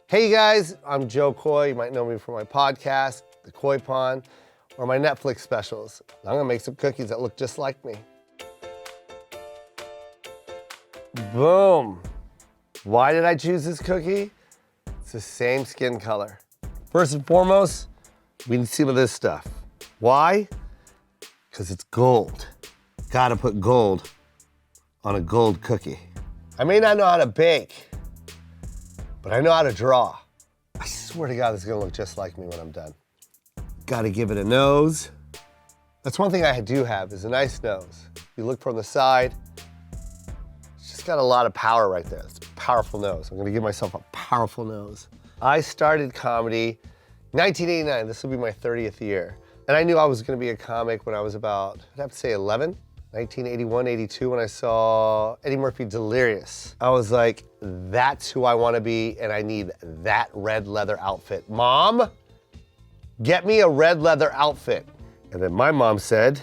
Hey guys, I'm Joe Coy. You might know me from my podcast, The Koi Pond, or my Netflix specials. I'm gonna make some cookies that look just like me. Boom. Why did I choose this cookie? It's the same skin color. First and foremost, we need some of this stuff. Why? Because it's gold. Gotta put gold on a gold cookie. I may not know how to bake, but I know how to draw. I swear to God, this is gonna look just like me when I'm done. Gotta give it a nose. That's one thing I do have, is a nice nose. You look from the side, it's just got a lot of power right there. It's a powerful nose. I'm gonna give myself a powerful nose. I started comedy 1989, this will be my 30th year. And I knew I was gonna be a comic when I was about, I'd have to say 11. 1981, 82, when I saw Eddie Murphy Delirious. I was like, that's who I wanna be, and I need that red leather outfit. Mom, get me a red leather outfit. And then my mom said,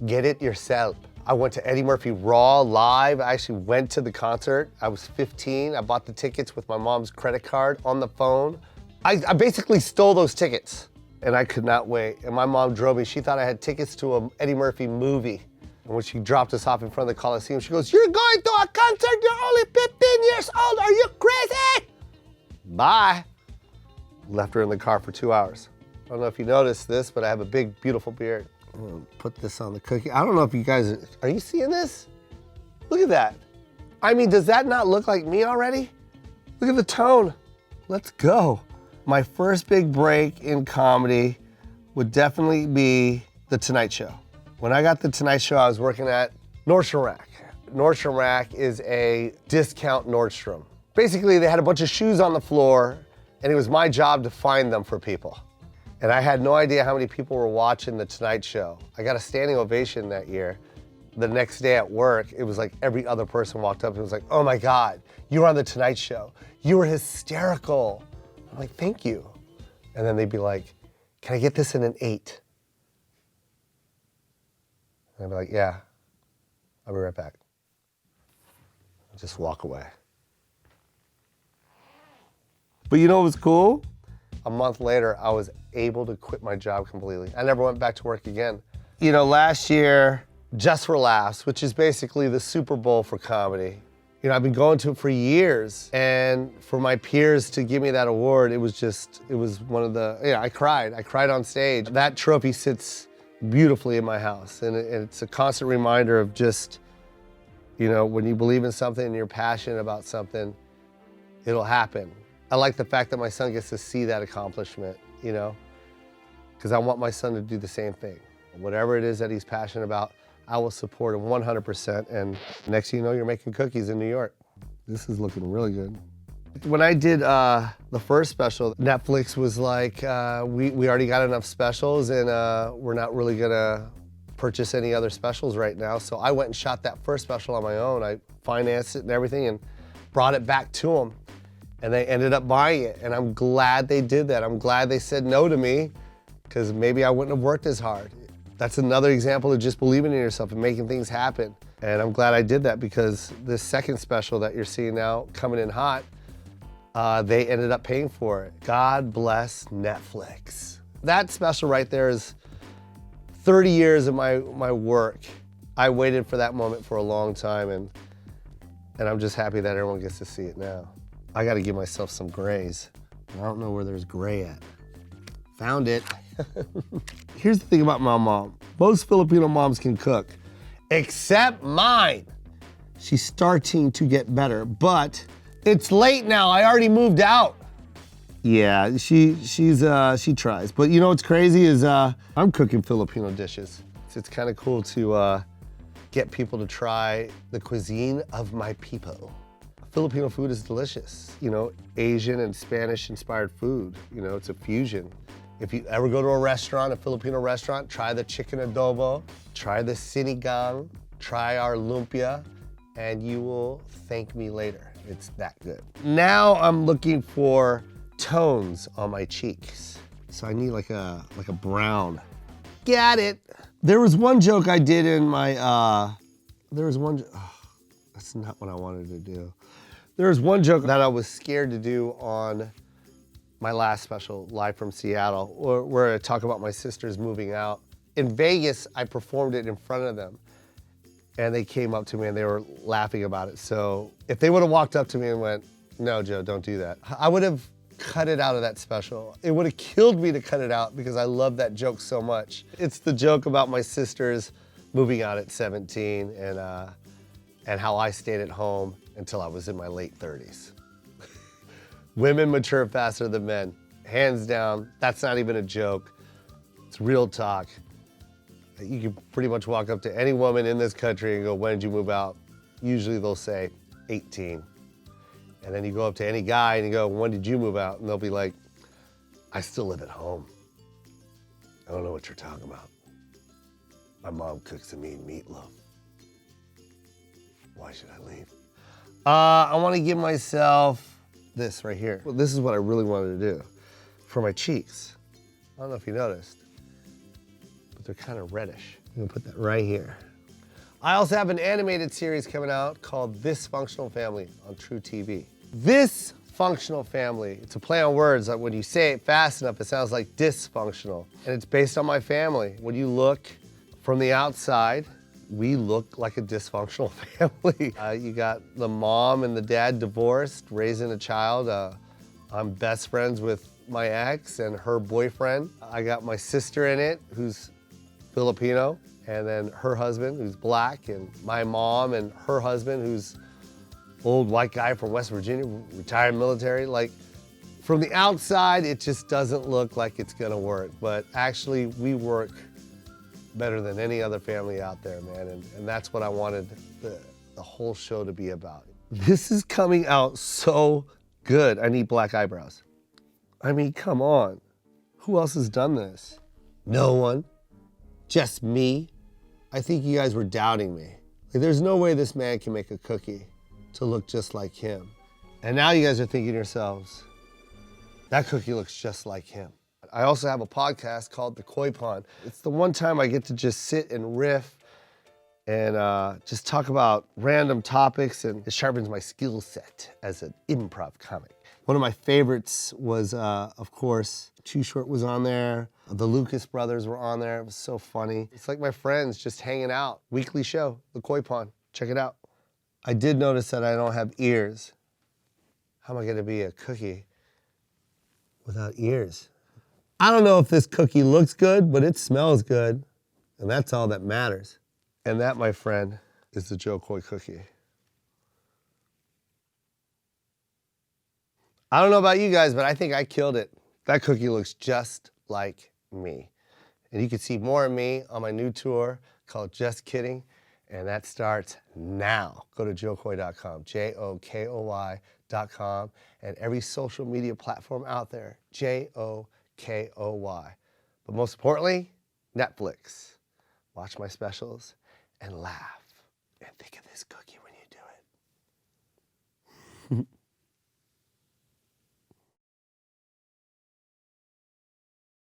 get it yourself. I went to Eddie Murphy Raw live. I actually went to the concert. I was 15. I bought the tickets with my mom's credit card on the phone. I basically stole those tickets, and I could not wait. And my mom drove me. She thought I had tickets to an Eddie Murphy movie. And when she dropped us off in front of the Coliseum, she goes, "You're going to a concert, you're only 15 years old, are you crazy?" Bye. Left her in the car for 2 hours. I don't know if you noticed this, but I have a big, beautiful beard. I'm gonna put this on the cookie. I don't know if you guys, are you seeing this? Look at that. I mean, does that not look like me already? Look at the tone. Let's go. My first big break in comedy would definitely be The Tonight Show. When I got The Tonight Show, I was working at Nordstrom Rack. Nordstrom Rack is a discount Nordstrom. Basically, they had a bunch of shoes on the floor, and it was my job to find them for people. And I had no idea how many people were watching The Tonight Show. I got a standing ovation that year. The next day at work, it was like every other person walked up and was like, "Oh my God, you were on The Tonight Show. You were hysterical." I'm like, "Thank you." And then they'd be like, "Can I get this in an 8?" And I'd be like, "Yeah, I'll be right back." I'd just walk away. But you know what was cool? A month later, I was able to quit my job completely. I never went back to work again. You know, last year, Just for Laughs, which is basically the Super Bowl for comedy. You know, I've been going to it for years, and for my peers to give me that award, it was one of the, I cried on stage. That trophy sits beautifully in my house, and it's a constant reminder of just, when you believe in something and you're passionate about something, it'll happen. I like the fact that my son gets to see that accomplishment, because I want my son to do the same thing. Whatever it is that he's passionate about, I will support him 100%. And next thing you know, you're making cookies in New York. This is looking really good. When I did the first special, Netflix was like, we already got enough specials, and we're not really gonna purchase any other specials right now. So I went and shot that first special on my own. I financed it and everything and brought it back to them. And they ended up buying it, and I'm glad they did that. I'm glad they said no to me, because maybe I wouldn't have worked as hard. That's another example of just believing in yourself and making things happen. And I'm glad I did that, because this second special that you're seeing now, coming in hot, they ended up paying for it. God bless Netflix. That special right there is 30 years of my work. I waited for that moment for a long time, and I'm just happy that everyone gets to see it now. I gotta give myself some grays. I don't know where there's gray at. Found it. Here's the thing about my mom. Most Filipino moms can cook, except mine. She's starting to get better, but it's late now. I already moved out. Yeah, she tries. But you know what's crazy is I'm cooking Filipino dishes. It's kind of cool to get people to try the cuisine of my people. Filipino food is delicious. Asian and Spanish inspired food. It's a fusion. If you ever go to a restaurant, a Filipino restaurant, try the chicken adobo, try the sinigang, try our lumpia, and you will thank me later. It's that good. Now I'm looking for tones on my cheeks. So I need like a brown. Got it. There was one joke I did in my, that's not what I wanted to do. There was one joke that I was scared to do on my last special, Live from Seattle, where I talk about my sisters moving out. In Vegas, I performed it in front of them, and they came up to me and they were laughing about it. So if they would have walked up to me and went, "No, Joe, don't do that," I would have cut it out of that special. It would have killed me to cut it out because I love that joke so much. It's the joke about my sisters moving out at 17 and how I stayed at home until I was in my late 30s. Women mature faster than men. Hands down, that's not even a joke. It's real talk. You can pretty much walk up to any woman in this country and go, "When did you move out?" Usually they'll say 18. And then you go up to any guy and you go, "When did you move out?" And they'll be like, "I still live at home. I don't know what you're talking about. My mom cooks a mean meatloaf. Why should I leave?" I want to give myself this right here. Well, this is what I really wanted to do for my cheeks. I don't know if you noticed, but they're kind of reddish. I'm gonna put that right here. I also have an animated series coming out called This Functional Family on True TV. This Functional Family, it's a play on words. That when you say it fast enough, it sounds like dysfunctional. And it's based on my family. When you look from the outside, we look like a dysfunctional family. You got the mom and the dad divorced, raising a child. I'm best friends with my ex and her boyfriend. I got my sister in it, who's Filipino, and then her husband, who's black, and my mom and her husband, who's old white guy from West Virginia, retired military. Like, from the outside, it just doesn't look like it's gonna work, but actually we work better than any other family out there, man, and that's what I wanted the whole show to be about. This is coming out so good. I need black eyebrows. I mean, come on. Who else has done this? No one. Just me. I think you guys were doubting me. Like, there's no way this man can make a cookie to look just like him. And now you guys are thinking to yourselves, that cookie looks just like him. I also have a podcast called The Koi Pond. It's the one time I get to just sit and riff and just talk about random topics, and it sharpens my skill set as an improv comic. One of my favorites was, of course, Too Short was on there. The Lucas brothers were on there. It was so funny. It's like my friends just hanging out. Weekly show, The Koi Pond. Check it out. I did notice that I don't have ears. How am I gonna be a cookie without ears? I don't know if this cookie looks good, but it smells good, and that's all that matters. And that, my friend, is the Joe Coy cookie. I don't know about you guys, but I think I killed it. That cookie looks just like me. And you can see more of me on my new tour called Just Kidding, and that starts now. Go to joecoy.com, JOKOY.com, and every social media platform out there, JOKOY. But most importantly, Netflix. Watch my specials and laugh. And think of this cookie when you do it.